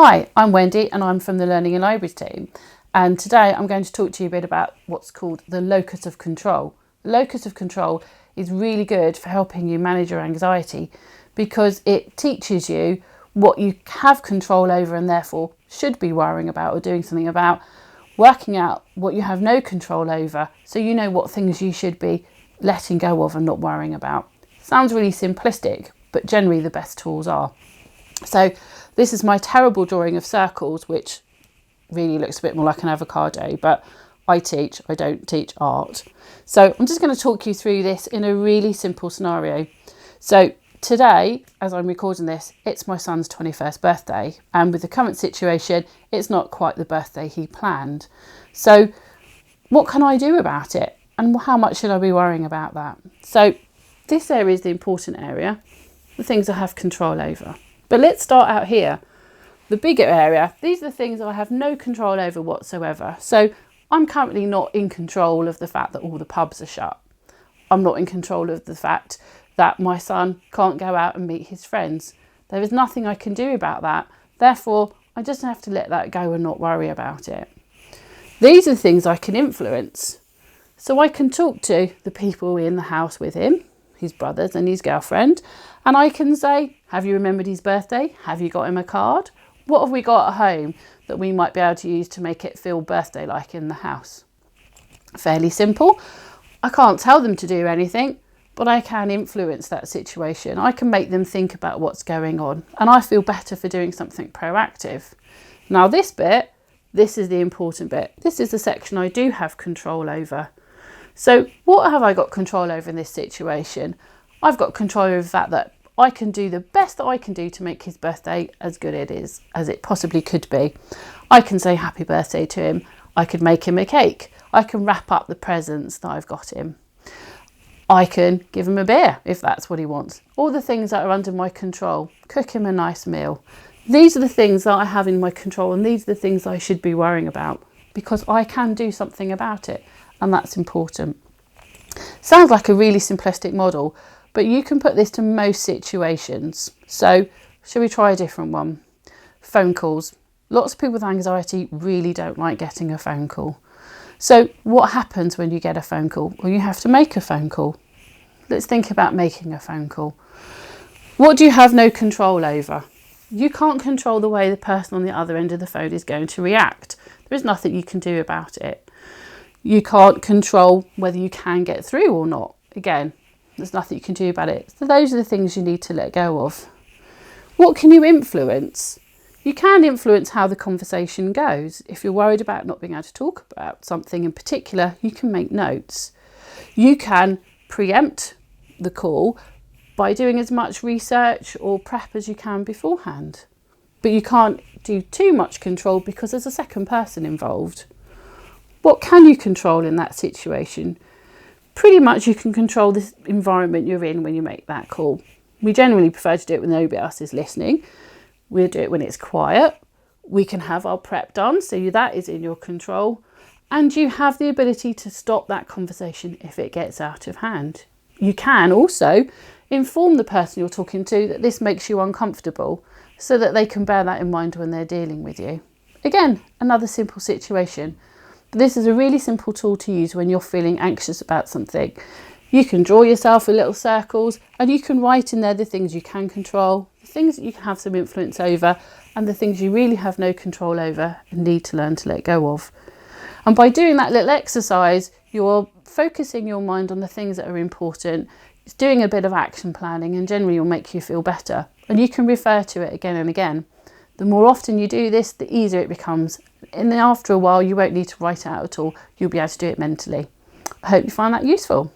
Hi, I'm Wendy and I'm from the Learning and Libraries team, and today I'm going to talk to you a bit about what's called the Locus of Control. The Locus of Control is really good for helping you manage your anxiety because it teaches you what you have control over and therefore should be worrying about or doing something about, working out what you have no control over so you know what things you should be letting go of and not worrying about. Sounds really simplistic, but generally the best tools are. So this is my terrible drawing of circles, which really looks a bit more like an avocado, but I don't teach art. So I'm just going to talk you through this in a really simple scenario. So today, as I'm recording this, it's my son's 21st birthday. And with the current situation, it's not quite the birthday he planned. So what can I do about it? And how much should I be worrying about that? So this area is the important area, the things I have control over. But let's start out here. The bigger area, these are the things I have no control over whatsoever. So I'm currently not in control of the fact that all the pubs are shut. I'm not in control of the fact that my son can't go out and meet his friends. There is nothing I can do about that. Therefore, I just have to let that go and not worry about it. These are the things I can influence. So I can talk to the people in the house with him, his brothers and his girlfriend, and I can say, have you remembered his birthday? Have you got him a card? What have we got at home that we might be able to use to make it feel birthday-like in the house? Fairly simple. I can't tell them to do anything, but I can influence that situation. I can make them think about what's going on, and I feel better for doing something proactive. Now this bit, this is the important bit. This is the section I do have control over. So what have I got control over in this situation? I've got control over the fact that I can do the best that I can do to make his birthday as good as it possibly could be. I can say happy birthday to him. I could make him a cake. I can wrap up the presents that I've got him. I can give him a beer if that's what he wants. All the things that are under my control. Cook him a nice meal. These are the things that I have in my control, and these are the things I should be worrying about because I can do something about it, and that's important. Sounds like a really simplistic model, but you can put this to most situations. So shall we try a different one? Phone calls. Lots of people with anxiety really don't like getting a phone call. So what happens when you get a phone call? Well, you have to make a phone call. Let's think about making a phone call. What do you have no control over? You can't control the way the person on the other end of the phone is going to react. There is nothing you can do about it. You can't control whether you can get through or not. Again, there's nothing you can do about it. So those are the things you need to let go of. What can you influence? You can influence how the conversation goes. If you're worried about not being able to talk about something in particular, you can make notes. You can preempt the call by doing as much research or prep as you can beforehand. But you can't do too much control because there's a second person involved. What can you control in that situation? Pretty much you can control this environment you're in when you make that call. We generally prefer to do it when nobody else is listening. We'll do it when it's quiet. We can have our prep done, so that is in your control. And you have the ability to stop that conversation if it gets out of hand. You can also inform the person you're talking to that this makes you uncomfortable so that they can bear that in mind when they're dealing with you. Again, another simple situation. But this is a really simple tool to use when you're feeling anxious about something. You can draw yourself with little circles and you can write in there the things you can control, the things that you can have some influence over, and the things you really have no control over and need to learn to let go of. And by doing that little exercise, you're focusing your mind on the things that are important. It's doing a bit of action planning and generally will make you feel better. And you can refer to it again and again. The more often you do this, the easier it becomes. And then after a while, you won't need to write it out at all. You'll be able to do it mentally. I hope you find that useful.